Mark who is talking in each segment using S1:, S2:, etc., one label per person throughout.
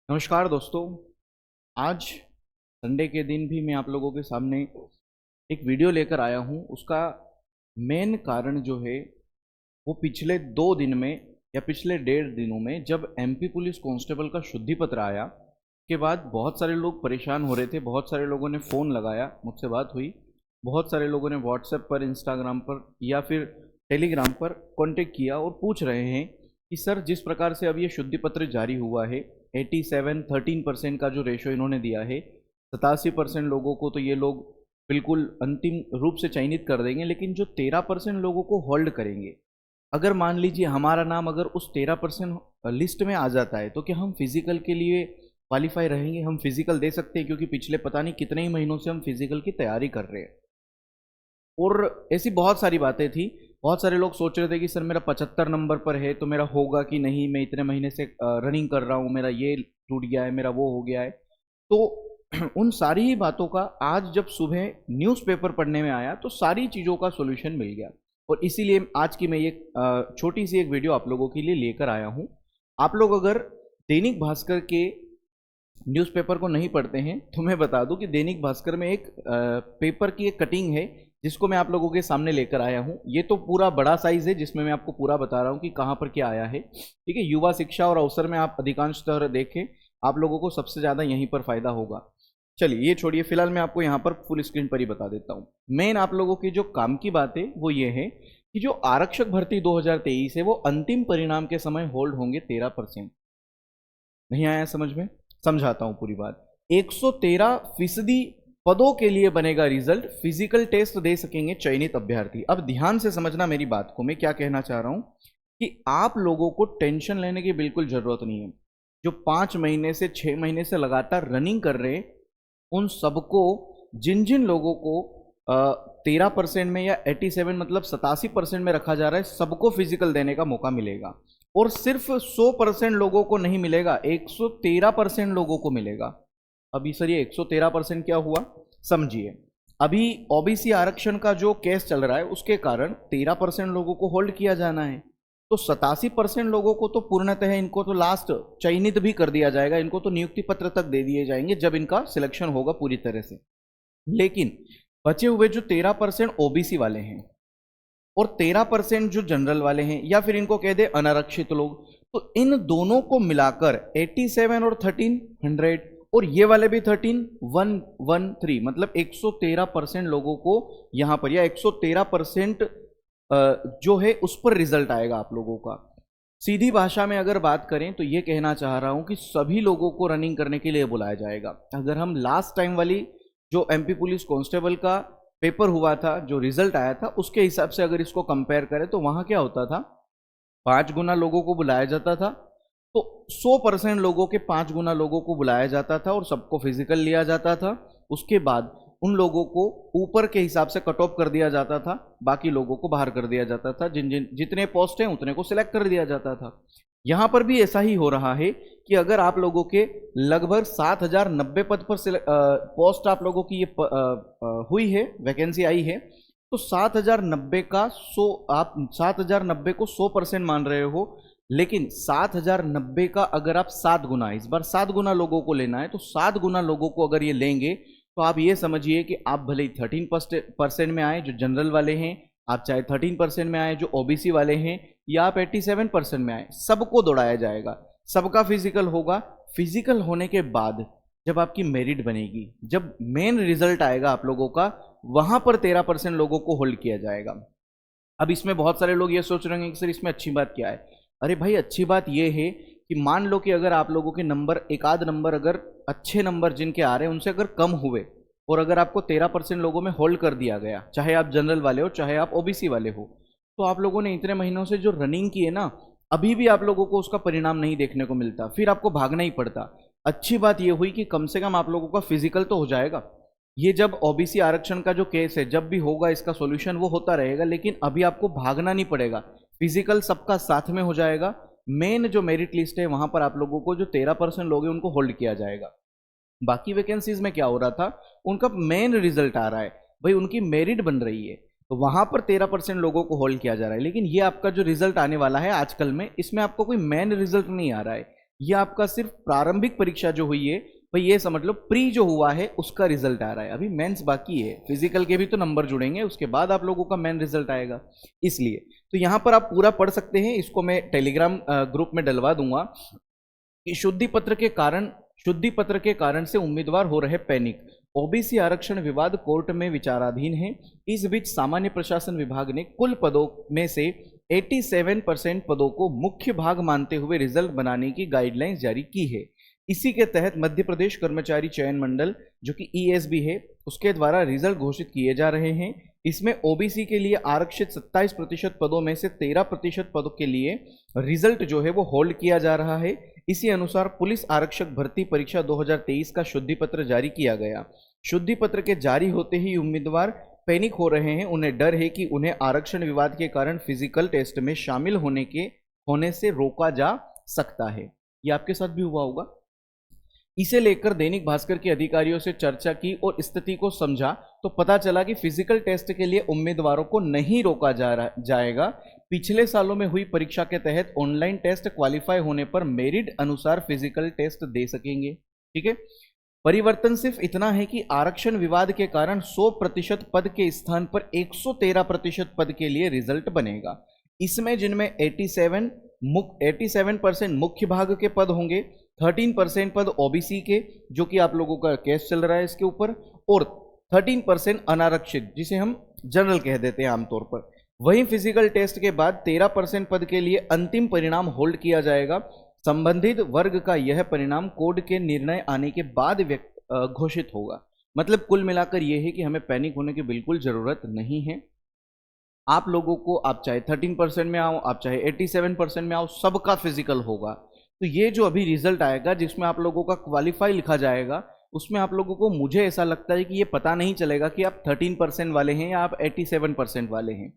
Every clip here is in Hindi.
S1: नमस्कार दोस्तों। आज संडे के दिन भी मैं आप लोगों के सामने एक वीडियो लेकर आया हूं। उसका मेन कारण जो है वो पिछले 2 दिन में या पिछले 1.5 दिनों में जब एमपी पुलिस कांस्टेबल का शुद्धि पत्र आया के बाद बहुत सारे लोग परेशान हो रहे थे। बहुत सारे लोगों ने फ़ोन लगाया, मुझसे बात हुई। बहुत सारे लोगों ने व्हाट्सएप पर, इंस्टाग्राम पर या फिर टेलीग्राम पर कांटेक्ट किया और पूछ रहे हैं कि सर, जिस प्रकार से अब ये शुद्धि पत्र जारी हुआ है, 87-13% का जो रेशो इन्होंने दिया है, 87% लोगों को तो ये लोग बिल्कुल अंतिम रूप से चयनित कर देंगे, लेकिन जो 13% लोगों को होल्ड करेंगे, अगर मान लीजिए हमारा नाम अगर उस 13% लिस्ट में आ जाता है तो क्या हम फिजिकल के लिए क्वालिफाई रहेंगे? हम फिजिकल दे सकते हैं? क्योंकि पिछले पता नहीं कितने ही महीनों से हम फिजिकल की तैयारी कर रहे हैं। और ऐसी बहुत सारी बातें थी। बहुत सारे लोग सोच रहे थे कि सर, मेरा 75 नंबर पर है तो मेरा होगा कि नहीं, मैं इतने महीने से रनिंग कर रहा हूँ, मेरा ये टूट गया है, मेरा वो हो गया है। तो उन सारी ही बातों का आज जब सुबह न्यूज़पेपर पढ़ने में आया तो सारी चीज़ों का सोल्यूशन मिल गया। और इसीलिए आज की मैं ये छोटी सी एक वीडियो आप लोगों के लिए लेकर आया हूँ। आप लोग अगर दैनिक भास्कर के न्यूज़पेपर को नहीं पढ़ते हैं तो मैं बता दूं कि दैनिक भास्कर में एक पेपर की एक कटिंग है जिसको मैं आप लोगों के सामने लेकर आया हूं। ये तो पूरा बड़ा साइज है जिसमें मैं आपको पूरा बता रहा हूं कि कहां पर क्या आया है। ठीक है, युवा शिक्षा और अवसर में आप अधिकांशतः देखें, आप लोगों को सबसे ज़्यादा यहीं पर फायदा होगा। चलिए ये छोड़िए, फिलहाल मैं आपको यहाँ पर फुल स्क्रीन पर ही बता देता हूँ। मेन आप लोगों की जो काम की बात है वो ये है कि जो आरक्षक भर्ती 2023 है वो अंतिम परिणाम के समय होल्ड होंगे 13%। नहीं आया समझ में? समझाता हूं पूरी बात। 113% पदों के लिए बनेगा रिजल्ट। फिजिकल टेस्ट दे सकेंगे चयनित अभ्यर्थी। अब ध्यान से समझना मेरी बात को, मैं क्या कहना चाह रहा हूं कि आप लोगों को टेंशन लेने की बिल्कुल जरूरत नहीं है। जो 5 महीने से 6 महीने से लगातार रनिंग कर रहे हैं उन सबको, जिन जिन लोगों को 13% में या 87 मतलब 87% में रखा जा रहा है, सबको फिजिकल देने का मौका मिलेगा। और सिर्फ 100% लोगों को नहीं मिलेगा, 113% लोगों को मिलेगा। अभी सर ये 113% क्या हुआ समझिए। अभी ओबीसी आरक्षण का जो केस चल रहा है उसके कारण 13% लोगों को होल्ड किया जाना है। तो 87% लोगों को तो पूर्णतः इनको तो लास्ट चयनित भी कर दिया जाएगा, इनको तो नियुक्ति पत्र तक दे दिए जाएंगे जब इनका सिलेक्शन होगा पूरी तरह से। लेकिन बचे हुए जो 13% ओबीसी वाले हैं और 13% जो जनरल वाले हैं या फिर इनको कह दे अनारक्षित लोग, तो इन दोनों को मिलाकर 87 और 1300 और ये वाले भी 13113 मतलब 113% लोगों को यहां पर, या 113% जो है उस पर रिजल्ट आएगा आप लोगों का। सीधी भाषा में अगर बात करें तो ये कहना चाह रहा हूं कि सभी लोगों को रनिंग करने के लिए बुलाया जाएगा। अगर हम लास्ट टाइम वाली जो एमपी पुलिस कांस्टेबल का पेपर हुआ था, जो रिजल्ट आया था, उसके हिसाब से अगर इसको कंपेयर करें तो वहां क्या होता था, 5 गुना लोगों को बुलाया जाता था। तो 100% लोगों के 5 गुना लोगों को बुलाया जाता था और सबको फिजिकल लिया जाता था। उसके बाद उन लोगों को ऊपर के हिसाब से कट ऑफ कर दिया जाता था, बाकी लोगों को बाहर कर दिया जाता था। जितने पोस्ट हैं उतने को सिलेक्ट कर दिया जाता था। यहां पर भी ऐसा ही हो रहा है कि अगर आप लोगों के लगभग 7090 पद पर पोस्ट आप लोगों की ये हुई है, वैकेंसी आई है, तो 7090 का 100, आप 7090 को 100% मान रहे हो, लेकिन 7090 का अगर आप 7 गुना, इस बार 7 गुना लोगों को लेना है, तो 7 गुना लोगों को अगर ये लेंगे तो आप ये समझिए कि आप भले ही 13% में आए जो जनरल वाले हैं, आप चाहे 13% में आए जो ओबीसी वाले हैं, या आप 87% में आए, सबको दौड़ाया जाएगा, सबका फिजिकल होगा। फिजिकल होने के बाद जब आपकी मेरिट बनेगी, जब मेन रिजल्ट आएगा आप लोगों का, वहां पर 13% लोगों को होल्ड किया जाएगा। अब इसमें बहुत सारे लोग ये सोच रहे हैं कि सर इसमें अच्छी बात क्या है? अरे भाई, अच्छी बात ये है कि मान लो कि अगर आप लोगों के नंबर, एक आध नंबर, अगर अच्छे नंबर जिनके आ रहे हैं उनसे अगर कम हुए और अगर आपको 13% लोगों में होल्ड कर दिया गया, चाहे आप जनरल वाले हो चाहे आप ओबीसी वाले हो, तो आप लोगों ने इतने महीनों से जो रनिंग की है ना, अभी भी आप लोगों को उसका परिणाम नहीं देखने को मिलता, फिर आपको भागना ही पड़ता। अच्छी बात यह हुई कि कम से कम आप लोगों का फिजिकल तो हो जाएगा। ये जब ओबीसी आरक्षण का जो केस है जब भी होगा इसका सॉल्यूशन वो होता रहेगा, लेकिन अभी आपको भागना नहीं पड़ेगा, फिजिकल सबका साथ में हो जाएगा। मेन जो मेरिट लिस्ट है वहां पर आप लोगों को जो 13% लोग हैं उनको होल्ड किया जाएगा। बाकी वैकेंसीज में क्या हो रहा था, उनका मेन रिजल्ट आ रहा है, भाई उनकी मेरिट बन रही है, तो वहां पर 13% लोगों को होल्ड किया जा रहा है। लेकिन ये आपका जो रिजल्ट आने वाला है आजकल में, इसमें आपको कोई मेन रिजल्ट नहीं आ रहा है, ये आपका सिर्फ प्रारंभिक परीक्षा जो हुई है भाई, ये समझ लो प्री जो हुआ है उसका रिजल्ट आ रहा है, अभी मेंस बाकी है, फिजिकल के भी तो नंबर जुड़ेंगे, उसके बाद आप लोगों का मेन रिजल्ट आएगा। इसलिए तो यहाँ पर आप पूरा पढ़ सकते हैं, इसको मैं टेलीग्राम ग्रुप में डलवा दूंगा कि शुद्धि पत्र के कारण से उम्मीदवार हो रहे पैनिक, ओबीसी आरक्षण विवाद कोर्ट में विचाराधीन है। इस बीच सामान्य प्रशासन विभाग ने कुल पदों में से 87% पदों को मुख्य भाग मानते हुए रिजल्ट बनाने की गाइडलाइंस जारी की है। इसी के तहत मध्य प्रदेश कर्मचारी चयन मंडल जो कि ईएसबी है, उसके द्वारा रिजल्ट घोषित किए जा रहे हैं। इसमें ओबीसी के लिए आरक्षित 27% पदों में से 13% पदों के लिए रिजल्ट जो है वो होल्ड किया जा रहा है। इसी अनुसार पुलिस आरक्षक भर्ती परीक्षा 2023 का शुद्धि पत्र जारी किया गया। शुद्धि पत्र के जारी होते ही उम्मीदवार पैनिक हो रहे हैं, उन्हें डर है कि उन्हें आरक्षण विवाद के कारण फिजिकल टेस्ट में शामिल होने से रोका जा सकता है। ये आपके साथ भी हुआ होगा। इसे लेकर दैनिक भास्कर के अधिकारियों से चर्चा की और स्थिति को समझा तो पता चला कि फिजिकल टेस्ट के लिए उम्मीदवारों को नहीं रोका जाएगा। पिछले सालों में हुई परीक्षा के तहत ऑनलाइन टेस्ट क्वालिफाई होने पर मेरिट अनुसार फिजिकल टेस्ट दे सकेंगे। ठीक है, परिवर्तन सिर्फ इतना है कि आरक्षण विवाद के कारण 100% पद के स्थान पर 113% पद के लिए रिजल्ट बनेगा। इसमें जिनमें 87% मुख्य भाग के पद होंगे, 13% पद ओबीसी के जो कि आप लोगों का केस चल रहा है इसके ऊपर, और 13% अनारक्षित जिसे हम जनरल कह देते हैं आमतौर पर। वहीं फिजिकल टेस्ट के बाद 13% पद के लिए अंतिम परिणाम होल्ड किया जाएगा। संबंधित वर्ग का यह परिणाम कोर्ट के निर्णय आने के बाद घोषित होगा। मतलब कुल मिलाकर यह है कि हमें पैनिक होने की बिल्कुल जरूरत नहीं है। आप लोगों को, आप चाहे 13% में आओ, आप चाहे 87% में आओ, सबका फिजिकल होगा। तो ये जो अभी रिजल्ट आएगा जिसमें आप लोगों का क्वालिफाई लिखा जाएगा, उसमें आप लोगों को, मुझे ऐसा लगता है कि ये पता नहीं चलेगा कि आप 13% वाले हैं या आप 87% वाले हैं।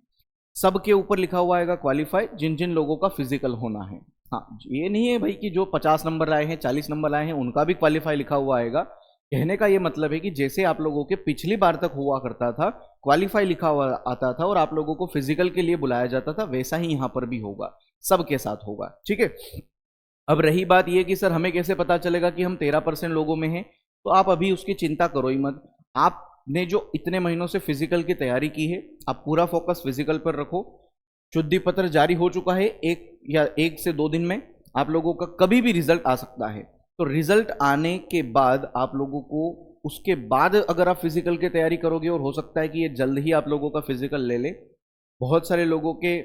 S1: सबके ऊपर लिखा हुआ आएगा क्वालिफाई, जिन जिन लोगों का फिजिकल होना है। हाँ, ये नहीं है भाई कि जो 50 नंबर लाए हैं, 40 नंबर लाए हैं, उनका भी क्वालिफाई लिखा हुआ आएगा। कहने का ये मतलब है कि जैसे आप लोगों के पिछली बार तक हुआ करता था, क्वालिफाई लिखा हुआ आता था और आप लोगों को फिजिकल के लिए बुलाया जाता था, वैसा ही यहाँ पर भी होगा, सबके साथ होगा। ठीक है, अब रही बात ये कि सर हमें कैसे पता चलेगा कि हम 13% लोगों में हैं, तो आप अभी उसकी चिंता करो ही मत। आपने जो इतने महीनों से फिजिकल की तैयारी की है, आप पूरा फोकस फिजिकल पर रखो। शुद्धि पत्र जारी हो चुका है, 1 से 2 दिन में आप लोगों का कभी भी रिजल्ट आ सकता है। तो रिजल्ट आने के बाद आप लोगों को, उसके बाद अगर आप फिजिकल की तैयारी करोगे, और हो सकता है कि ये जल्द ही आप लोगों का फिजिकल ले ले। बहुत सारे लोगों के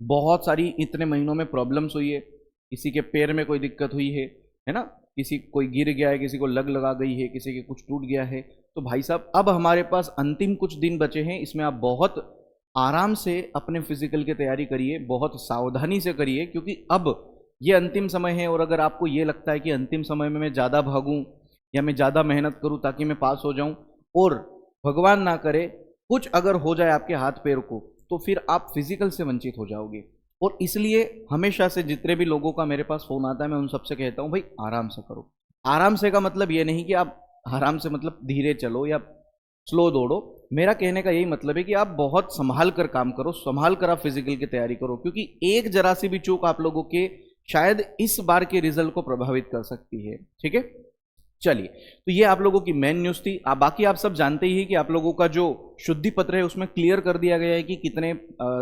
S1: बहुत सारी इतने महीनों में प्रॉब्लम्स हुई है, किसी के पैर में कोई दिक्कत हुई है ना, किसी कोई गिर गया है, किसी को लगा गई है, किसी के कुछ टूट गया है। तो भाई साहब अब हमारे पास अंतिम कुछ दिन बचे हैं, इसमें आप बहुत आराम से अपने फिजिकल की तैयारी करिए, बहुत सावधानी से करिए, क्योंकि अब ये अंतिम समय है। और अगर आपको ये लगता है कि अंतिम समय में मैं ज़्यादा भागूं या मैं ज़्यादा मेहनत करूं ताकि मैं पास हो जाऊं, और भगवान ना करे कुछ अगर हो जाए आपके हाथ पैर को, तो फिर आप फिजिकल से वंचित हो जाओगे। और इसलिए हमेशा से जितने भी लोगों का मेरे पास फ़ोन आता है, मैं उन सबसे कहता हूँ भाई आराम से करो। आराम से का मतलब ये नहीं कि आप आराम से मतलब धीरे चलो या स्लो दौड़ो। मेरा कहने का यही मतलब है कि आप बहुत संभाल कर काम करो, संभाल कर आप फिजिकल की तैयारी करो, क्योंकि एक जरा सी भी चूक आप लोगों के शायद इस बार के रिजल्ट को प्रभावित कर सकती है। ठीक है, चलिए, तो ये आप लोगों की मेन न्यूज़ थी। बाकी आप सब जानते ही हैं कि आप लोगों का जो शुद्धि पत्र है उसमें क्लियर कर दिया गया है कि कितने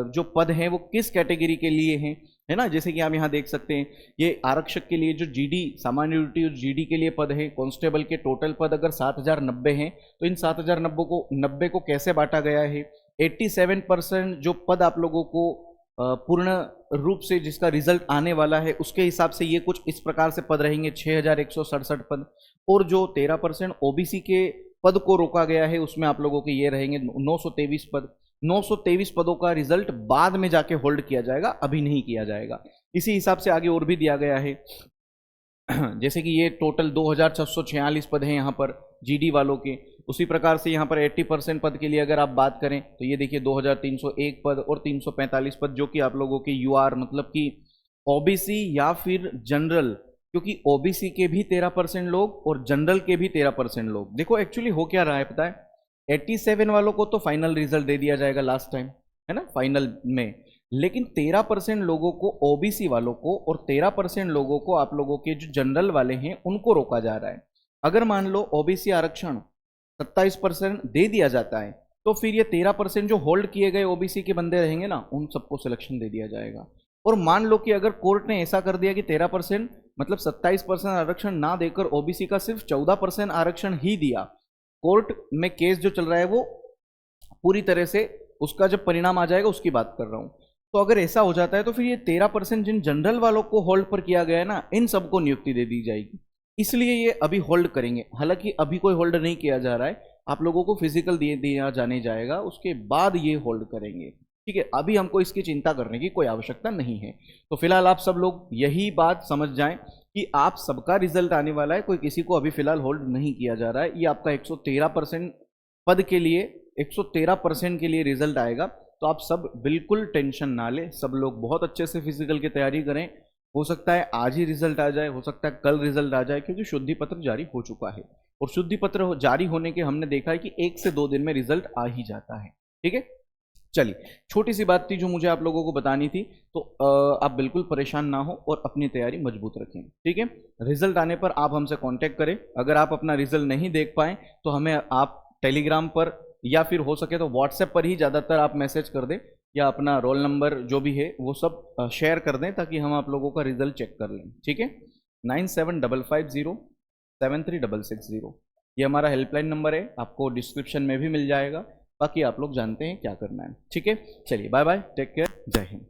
S1: जो पद हैं वो किस कैटेगरी के लिए हैं, है ना। जैसे कि आप यहाँ देख सकते हैं, ये आरक्षक के लिए जो जीडी, सामान्य ड्यूटी और जीडी के लिए पद है। कांस्टेबल के टोटल पद अगर 7090 हैं, तो इन 7090 को कैसे बांटा गया है। 87% जो पद आप लोगों को पूर्ण रूप से जिसका रिजल्ट आने वाला है, उसके हिसाब से ये कुछ इस प्रकार से पद रहेंगे, 6167 पद। और जो 13% ओबीसी के पद को रोका गया है, उसमें आप लोगों के ये रहेंगे 923 पद। 923 पदों का रिजल्ट बाद में जाके होल्ड किया जाएगा, अभी नहीं किया जाएगा। इसी हिसाब से आगे और भी दिया गया है, जैसे कि ये टोटल 2646 पद हैं यहाँ पर जीडी वालों के। उसी प्रकार से यहाँ पर 80% पद के लिए अगर आप बात करें तो ये देखिए 2301 पद और 345 पद, जो कि आप लोगों के यूआर मतलब कि ओबीसी या फिर जनरल, क्योंकि ओबीसी के भी 13% लोग और जनरल के भी 13% लोग। देखो एक्चुअली हो क्या रहा है पता है, 87 वालों को तो फाइनल रिजल्ट दे दिया जाएगा लास्ट टाइम, है ना, फाइनल में। लेकिन 13% लोगों को, ओबीसी वालों को, और 13% लोगों को, आप लोगों के जो जनरल वाले हैं उनको रोका जा रहा है। अगर मान लो ओबीसी आरक्षण 27% दे दिया जाता है तो फिर ये 13% जो होल्ड किए गए ओबीसी के बंदे रहेंगे ना, उन सबको सिलेक्शन दे दिया जाएगा। और मान लो कि अगर कोर्ट ने ऐसा कर दिया कि 13% मतलब 27% आरक्षण ना देकर ओबीसी का सिर्फ 14% आरक्षण ही दिया, कोर्ट में केस जो चल रहा है वो पूरी तरह से, उसका जब परिणाम आ जाएगा उसकी बात कर रहा हूं, तो अगर ऐसा हो जाता है तो फिर ये 13% जिन जनरल वालों को होल्ड पर किया गया है ना, इन सबको नियुक्ति दे दी जाएगी। इसलिए ये अभी होल्ड करेंगे। हालांकि अभी कोई होल्ड नहीं किया जा रहा है, आप लोगों को फिजिकल दिया जाने जाएगा, उसके बाद ये होल्ड करेंगे। ठीक है, अभी हमको इसकी चिंता करने की कोई आवश्यकता नहीं है। तो फिलहाल आप सब लोग यही बात समझ जाएं कि आप सबका रिजल्ट आने वाला है, कोई किसी को अभी फिलहाल होल्ड नहीं किया जा रहा है। ये आपका 113% पद के लिए, 113% के लिए रिजल्ट आएगा। तो आप सब बिल्कुल टेंशन ना लें, सब लोग बहुत अच्छे से फिजिकल की तैयारी करें। हो सकता है आज ही रिजल्ट आ जाए, हो सकता है कल रिजल्ट आ जाए, क्योंकि शुद्धि पत्र जारी हो चुका है। और शुद्धि पत्र जारी होने के हमने देखा है कि 1 से 2 दिन में रिजल्ट आ ही जाता है। ठीक है, चलिए, छोटी सी बात थी जो मुझे आप लोगों को बतानी थी। तो आप बिल्कुल परेशान ना हो और अपनी तैयारी मजबूत रखें। ठीक है, रिजल्ट आने पर आप हमसे कांटेक्ट करें। अगर आप अपना रिजल्ट नहीं देख पाए तो हमें आप टेलीग्राम पर या फिर हो सके तो व्हाट्सएप पर ही ज़्यादातर आप मैसेज कर दें, या अपना रोल नंबर जो भी है वो सब शेयर कर दें, ताकि हम आप लोगों का रिजल्ट चेक कर लें। ठीक है, 9755073660 ये हमारा हेल्पलाइन नंबर है, आपको डिस्क्रिप्शन में भी मिल जाएगा। बाकी आप लोग जानते हैं क्या करना है। ठीक है, चलिए बाय बाय, टेक केयर, जय हिंद।